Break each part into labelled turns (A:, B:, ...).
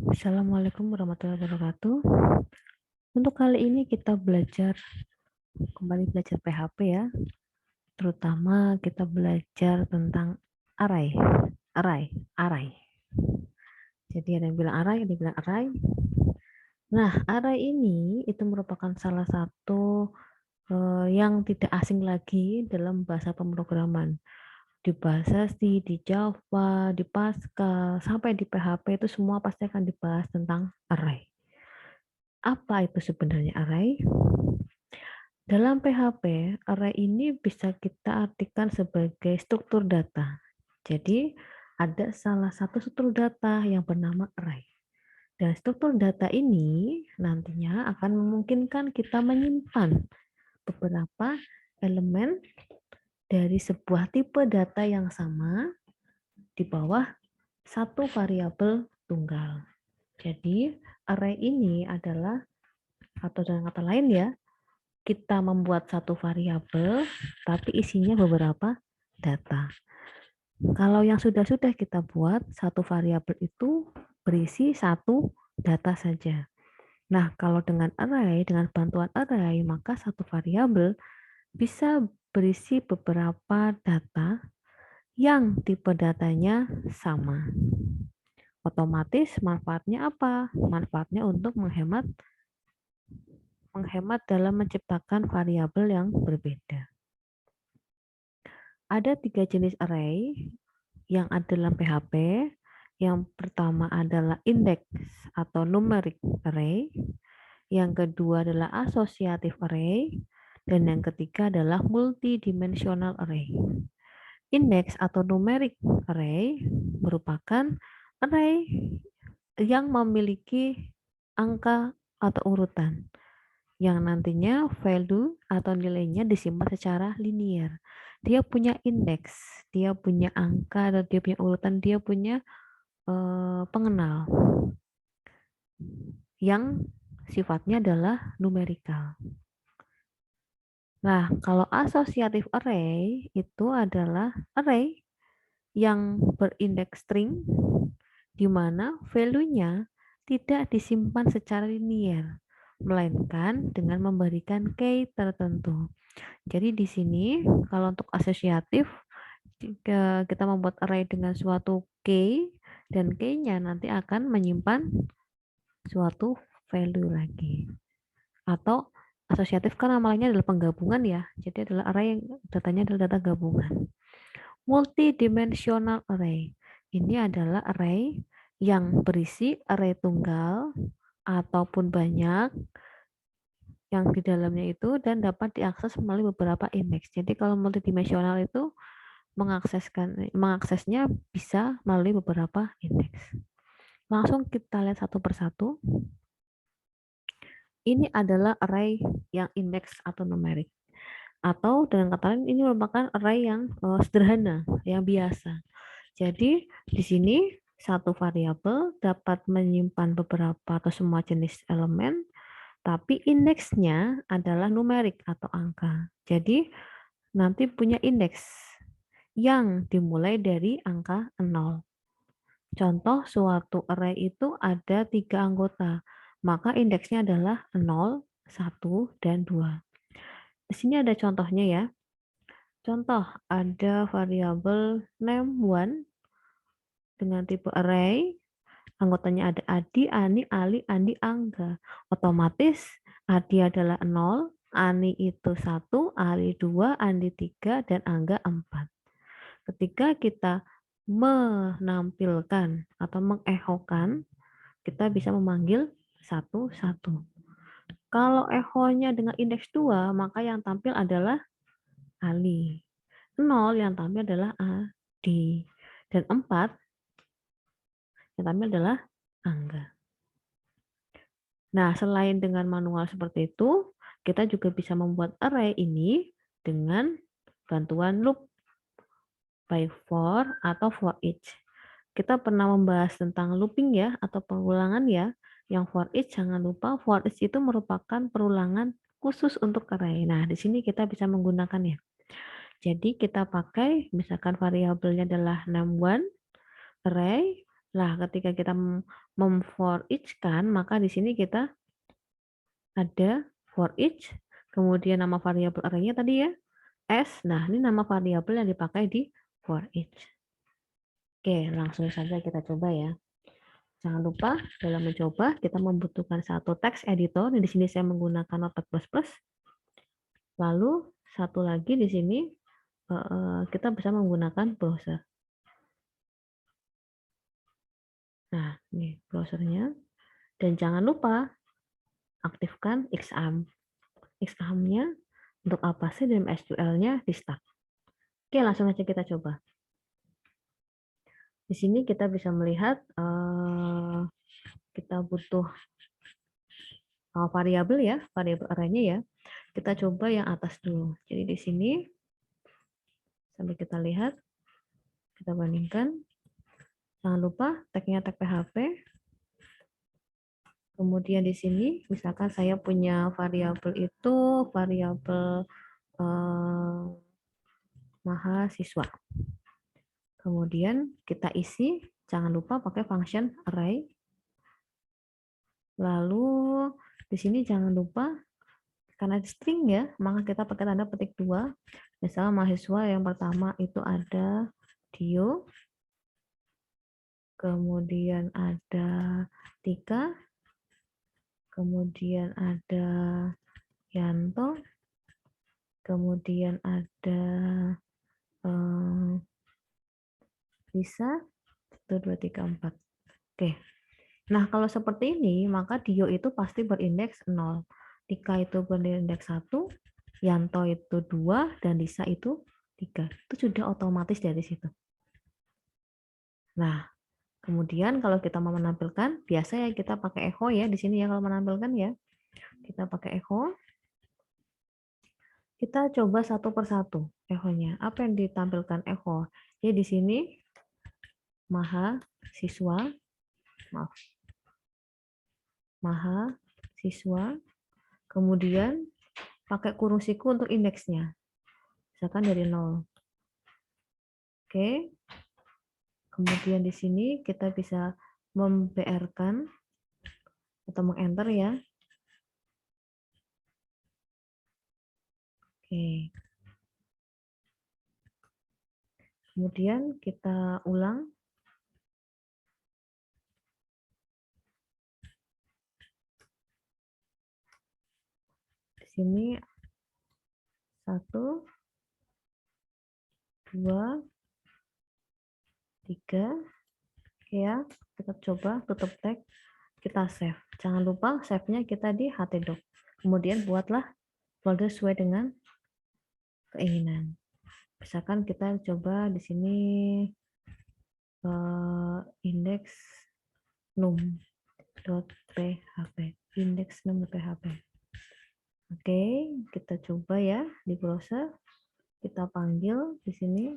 A: Assalamualaikum warahmatullahi wabarakatuh. Untuk kali ini kita kembali belajar PHP ya. Terutama kita belajar tentang array, array. Jadi ada yang bilang array, ada yang bilang array. Nah, array ini itu merupakan salah satu yang tidak asing lagi dalam bahasa pemrograman. Di bahasa C, di Java, di Pascal, sampai di PHP itu semua pasti akan dibahas tentang array. Apa itu sebenarnya array? Dalam PHP, array ini bisa kita artikan sebagai struktur data. Jadi, ada salah satu struktur data yang bernama array. Dan struktur data ini nantinya akan memungkinkan kita menyimpan beberapa elemen dari sebuah tipe data yang sama di bawah satu variabel tunggal. Jadi, array ini adalah, atau dengan kata lain ya, kita membuat satu variabel, tapi isinya beberapa data. Kalau yang sudah kita buat, satu variabel itu berisi satu data saja. Nah, kalau dengan array, dengan bantuan array, maka satu variabel bisa berisi beberapa data yang tipe datanya sama. Otomatis manfaatnya apa? Manfaatnya untuk menghemat dalam menciptakan variabel yang berbeda. Ada 3 jenis array yang ada dalam PHP. Yang pertama adalah index atau numeric array. Yang kedua adalah associative array. Dan yang ketiga adalah multidimensional array. Index atau numeric array merupakan array yang memiliki angka atau urutan yang nantinya value atau nilainya disimpan secara linear. Dia punya indeks, dia punya angka, atau dia punya urutan, dia punya pengenal yang sifatnya adalah numerikal. Nah, kalau associative array itu adalah array yang berindeks string di mana value-nya tidak disimpan secara linear, melainkan dengan memberikan key tertentu. Jadi di sini kalau untuk asosiatif jika kita membuat array dengan suatu key dan key-nya nanti akan menyimpan suatu value lagi. Atau asosiatif kan namanya adalah penggabungan ya. Jadi adalah array yang datanya adalah data gabungan. Multidimensional array. Ini adalah array yang berisi array tunggal ataupun banyak yang di dalamnya itu dan dapat diakses melalui beberapa indeks. Jadi kalau multidimensional itu mengaksesnya bisa melalui beberapa indeks. Langsung kita lihat satu persatu. Ini adalah array yang indeks atau numerik. Atau dengan kata lain ini merupakan array yang sederhana, yang biasa. Jadi di sini satu variabel dapat menyimpan beberapa atau semua jenis elemen, tapi indeksnya adalah numerik atau angka. Jadi nanti punya indeks yang dimulai dari angka 0. Contoh suatu array itu ada 3 anggota, maka indeksnya adalah 0, 1, dan 2. Di sini ada contohnya ya. Contoh, ada variabel name1 dengan tipe array, anggotanya ada Adi, Ani, Ali, Andi, Angga. Otomatis Adi adalah 0, Ani itu 1, Ali 2, Andi 3, dan Angga 4. Ketika kita menampilkan atau mengechokan, kita bisa memanggil satu-satu. Kalau echonya dengan indeks 2, maka yang tampil adalah Ali. 0 yang tampil adalah Adi. Dan 4 yang tampil adalah Angga. Nah, selain dengan manual seperti itu, kita juga bisa membuat array ini dengan bantuan loop by for atau for each. Kita pernah membahas tentang looping ya, atau pengulangan ya. Yang for each, jangan lupa for each itu merupakan perulangan khusus untuk array. Nah, di sini kita bisa menggunakannya. Jadi kita pakai, misalkan variabelnya adalah name1 array, Nah, ketika kita for each kan, maka di sini kita ada for each, kemudian nama variabel array-nya tadi ya, s. Nah, ini nama variabel yang dipakai di for each. Oke, langsung saja kita coba ya. Jangan lupa dalam mencoba kita membutuhkan satu text editor. Di sini saya menggunakan Notepad++. Lalu satu lagi di sini kita bisa menggunakan browser. Nah, ini browsernya. Dan jangan lupa aktifkan Xampp. Xampp-nya untuk apa sih dalam SQL-nya di start. Oke, langsung aja kita coba. Di sini kita bisa melihat kita butuh variabel ya, variabel array-nya ya. Kita coba yang atas dulu. Jadi di sini sampai kita lihat, kita bandingkan. Jangan lupa tag-nya tag PHP. Kemudian di sini misalkan saya punya variabel itu variabel mahasiswa. Kemudian kita isi, jangan lupa pakai function array. Lalu di sini jangan lupa karena string ya, maka kita pakai tanda petik 2. Misalnya mahasiswa yang pertama itu ada Dio, kemudian ada Tika, kemudian ada Yanto, kemudian ada Lisa, 1, 2, 3, 4. Oke. Nah, kalau seperti ini, maka Dio itu pasti berindeks 0. Tika itu berindeks 1, Yanto itu 2, dan Lisa itu 3. Itu sudah otomatis dari situ. Nah, kemudian kalau kita mau menampilkan, biasa ya kita pakai echo ya di sini ya kalau menampilkan ya. Kita pakai echo. Kita coba satu persatu echo-nya. Apa yang ditampilkan echo? Ya di sini mahasiswa, maaf. Mahasiswa. Kemudian pakai kurung siku untuk indeksnya. Misalkan dari 0. Oke. Kemudian di sini kita bisa mem-BR-kan atau meng-enter ya. Oke. Kemudian kita ulang. Di sini 1, 2, 3. Oke ya, kita coba tutup tag, kita save. Jangan lupa save-nya kita di htdoc. Kemudian buatlah folder sesuai dengan keinginan. Misalkan kita coba di sini indeks num.php, indeks num.php. Oke, kita coba ya di browser. Kita panggil di sini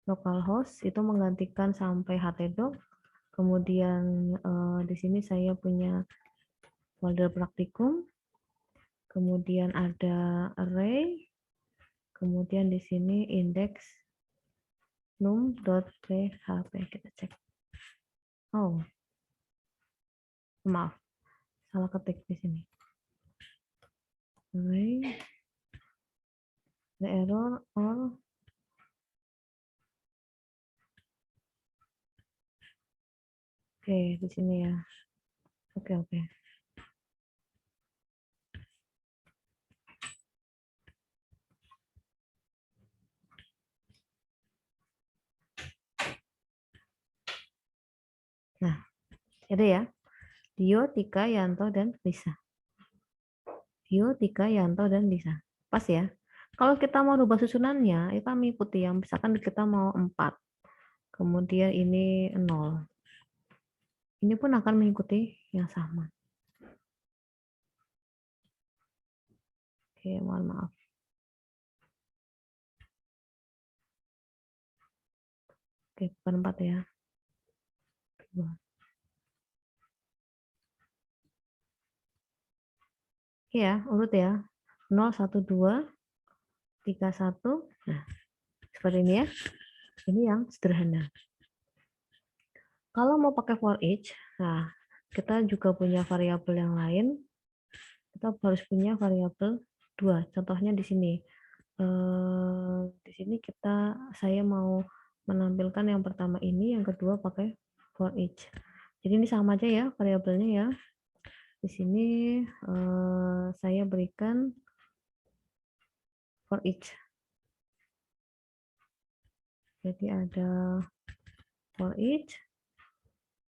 A: localhost itu menggantikan sampai htdoc. Kemudian di sini saya punya folder praktikum. Kemudian ada array. Kemudian di sini indeks num.php. Kita cek. Oh, maaf, salah ketik di sini. Array, the error or oke, di sini ya. Oke. Nah, ada ya. Dio, Tika, Yanto, dan Lisa. Dio, Tika, Yanto, dan Lisa. Pas ya. Kalau kita mau rubah susunannya, kita mengikuti yang misalkan kita mau 4. Kemudian ini 0. Ini pun akan mengikuti yang sama. Oke, mohon maaf. Oke, bukan 4 ya. 2. Oke ya, urut ya. 0, 1, 2, 3, 1. Nah, seperti ini ya. Ini yang sederhana. Kalau mau pakai for each, nah kita juga punya variabel yang lain. Kita harus punya variabel 2. Contohnya di sini. Di sini saya mau menampilkan yang pertama ini, yang kedua pakai for each. Jadi ini sama aja ya variabelnya ya. Di sini saya berikan for each. Jadi ada for each.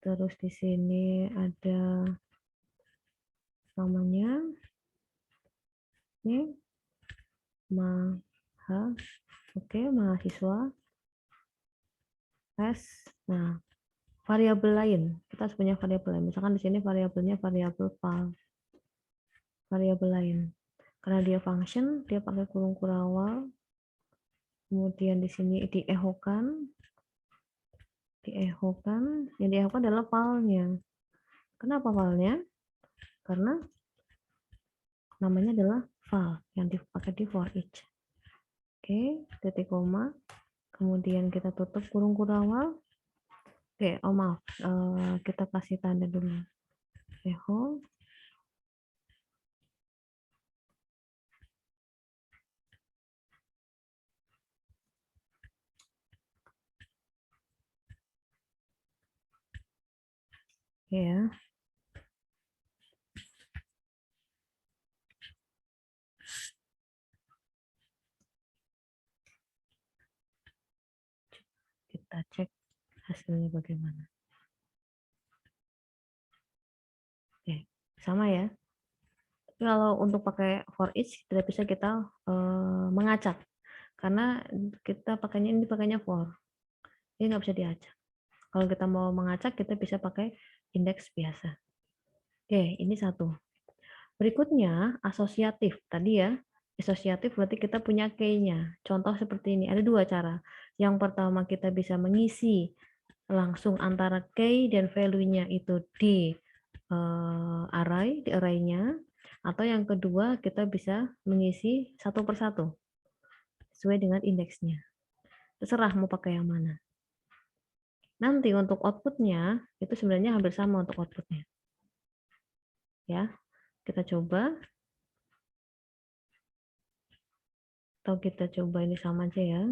A: Terus di sini ada namanya ini mahasiswa S. Nah, variabel lain, kita harus punya variabel lain. Misalkan di sini variabelnya variabel val, variabel lain. Karena dia function, dia pakai kurung kurawal. Kemudian di sini diechokan, yang diechokan adalah valnya. Kenapa valnya? Karena namanya adalah val yang dipakai di for each. Oke, titik koma. Kemudian kita tutup kurung kurawal. Oke, maaf, kita kasih tanda dulu. Echo. Ya. Kita cek hasilnya bagaimana. Oke, sama ya. Tapi kalau untuk pakai for each tidak bisa kita mengacak karena kita pakainya for. Jadi nggak bisa diacak. Kalau kita mau mengacak kita bisa pakai indeks biasa. Oke, ini satu. Berikutnya asosiatif. Tadi ya, asosiatif berarti kita punya key-nya. Contoh seperti ini. Ada dua cara. Yang pertama kita bisa mengisi langsung antara key dan value-nya itu di array-nya. Atau yang kedua kita bisa mengisi satu persatu sesuai dengan indeksnya. Terserah mau pakai yang mana. Nanti untuk output-nya itu sebenarnya hampir sama untuk output-nya. Ya, kita coba. Atau kita coba ini sama aja ya.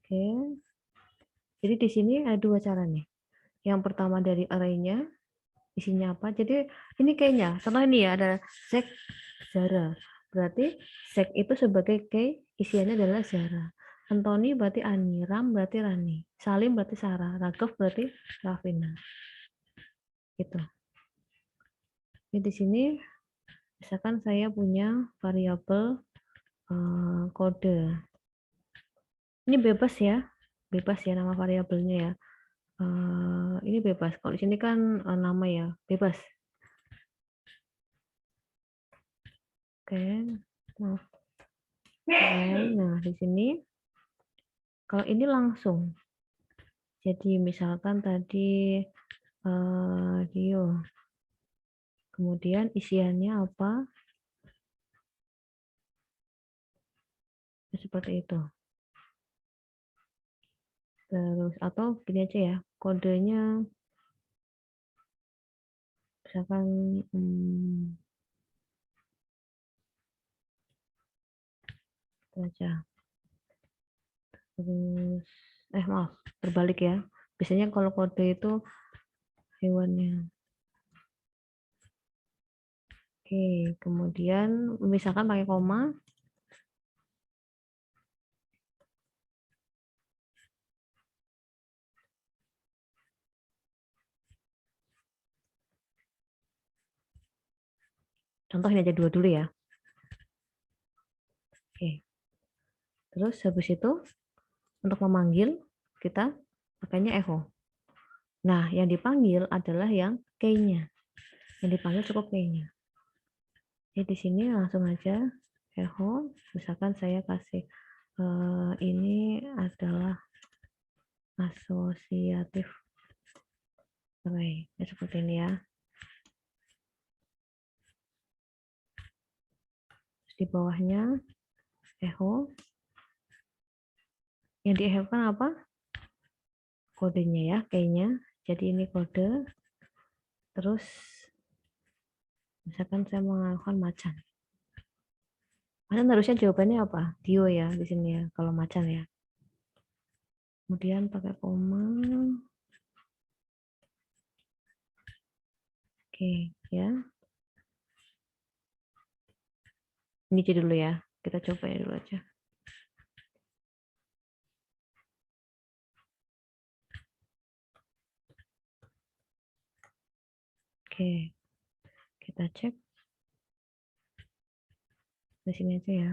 A: Oke. Jadi di sini ada dua cara nih. Yang pertama dari array-nya, isinya apa. Jadi ini kayaknya, contoh ini ya, ada Zack, Zara. Berarti Zack itu sebagai key, isiannya adalah Zara. Anthony berarti Ani, Ram berarti Rani, Salim berarti Sarah, Raghav berarti Ravina. Gitu. Jadi di sini, misalkan saya punya variabel kode. Ini bebas ya nama variabelnya ya. Ini bebas. Kalau di sini kan nama ya, bebas. Oke, nah di sini kalau ini langsung. Jadi misalkan tadi Dio, kemudian isiannya apa? Seperti itu. Terus atau gini aja ya, kodenya misalkan aja. Terus maaf, terbalik ya. Biasanya kalau kode itu hewannya. Oke, kemudian misalkan pakai koma. Contoh ini aja dulu ya. Oke. Terus habis itu untuk memanggil kita pakainya echo. Nah, yang dipanggil adalah yang key-nya. Yang dipanggil cukup key-nya. Jadi di sini langsung aja echo. Misalkan saya kasih ini adalah asosiatif array. Ya, seperti ini ya. di bawahnya echo. Yang diechokan apa? Kodenya ya, kayaknya. Jadi ini kode. Terus misalkan saya melakukan macan. Macan harusnya jawabannya apa? Dio ya di sini ya, kalau macan ya. Kemudian pakai koma. Oke, ya. Ini aja dulu ya. Kita coba ya dulu aja. Oke, kita cek. Di sini aja ya.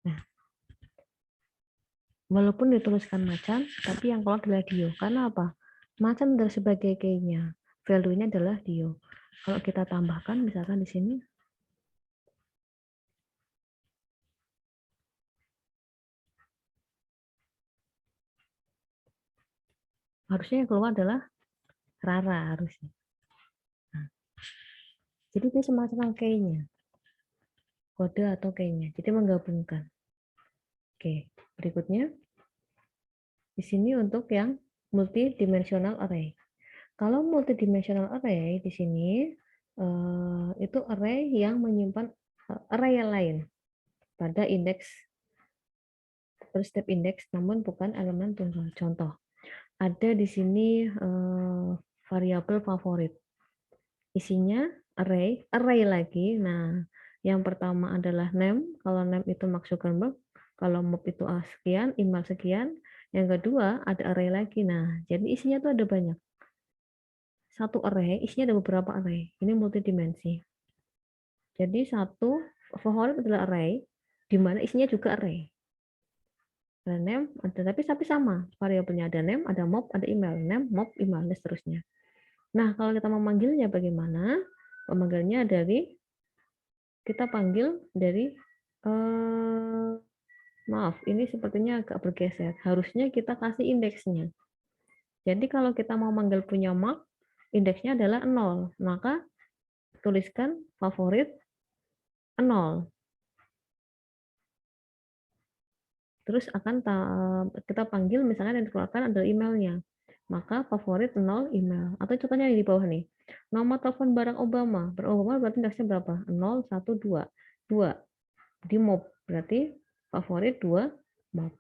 A: Nah, walaupun dituliskan macan, tapi yang keluar adalah Dio. Karena apa? Macan adalah sebagai key-nya. Value-nya adalah Dio. Kalau kita tambahkan, misalkan di sini, harusnya yang keluar adalah Rara harusnya. Nah, jadi ini semacam key-nya. Kode atau key-nya. Jadi menggabungkan. Oke, berikutnya. Di sini untuk yang multidimensional array. Kalau multidimensional array di sini itu array yang menyimpan array yang lain pada indeks per step indeks, namun bukan elemen tunggal. Contoh, ada di sini variabel favorit. Isinya array lagi. Nah, yang pertama adalah name. Kalau name itu Mark Zuckerberg, kalau mob itu sekian, email sekian. Yang kedua ada array lagi. Nah, jadi isinya tuh ada banyak. Satu array isinya ada beberapa array. Ini multidimensi. Jadi satu favorit adalah array, di mana isinya juga array. Ada name, ada tapi sama. Variabelnya ada name, ada mob, ada email. Name, mob, email, dan seterusnya. Nah, kalau kita memanggilnya bagaimana? Memanggilnya dari kita panggil dari maaf, ini sepertinya agak bergeser. Harusnya kita kasih indeksnya. Jadi kalau kita mau manggil punya mark, indeksnya adalah 0. Maka tuliskan favorit 0. Terus akan kita panggil misalnya yang dikeluarkan adalah emailnya. Maka favorit 0 email. Atau contohnya yang di bawah nih. Nomor telepon Barack Obama. Barack Obama berarti indeksnya berapa? 0, 1, 2. 2. Di mob. Berarti favorit 2 mob.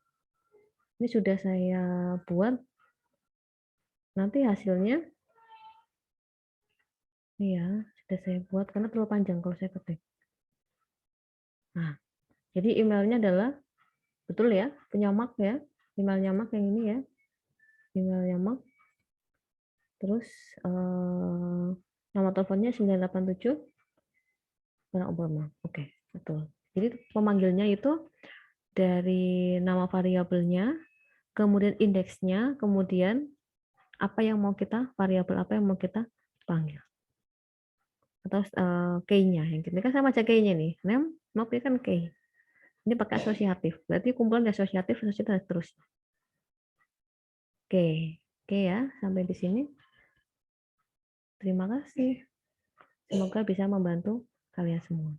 A: Ini sudah saya buat. Nanti hasilnya. Iya, sudah saya buat. Karena terlalu panjang kalau saya ketik. Nah, jadi emailnya adalah. Betul ya? Punya mark ya. Emailnya mark yang ini ya. Emailnya mark. Terus nama teleponnya 987 Barack Obama. Oke, betul. Jadi pemanggilnya itu dari nama variabelnya, kemudian indeksnya, kemudian apa yang mau kita variabel apa yang mau kita panggil. Atau key-nya yang ini kan sama aja key-nya nih. Name, mau ini kan key. Ini pakai asosiatif. Berarti kumpulan asosiatif dan terus. Oke. Oke ya, sampai di sini. Terima kasih. Semoga bisa membantu kalian semua.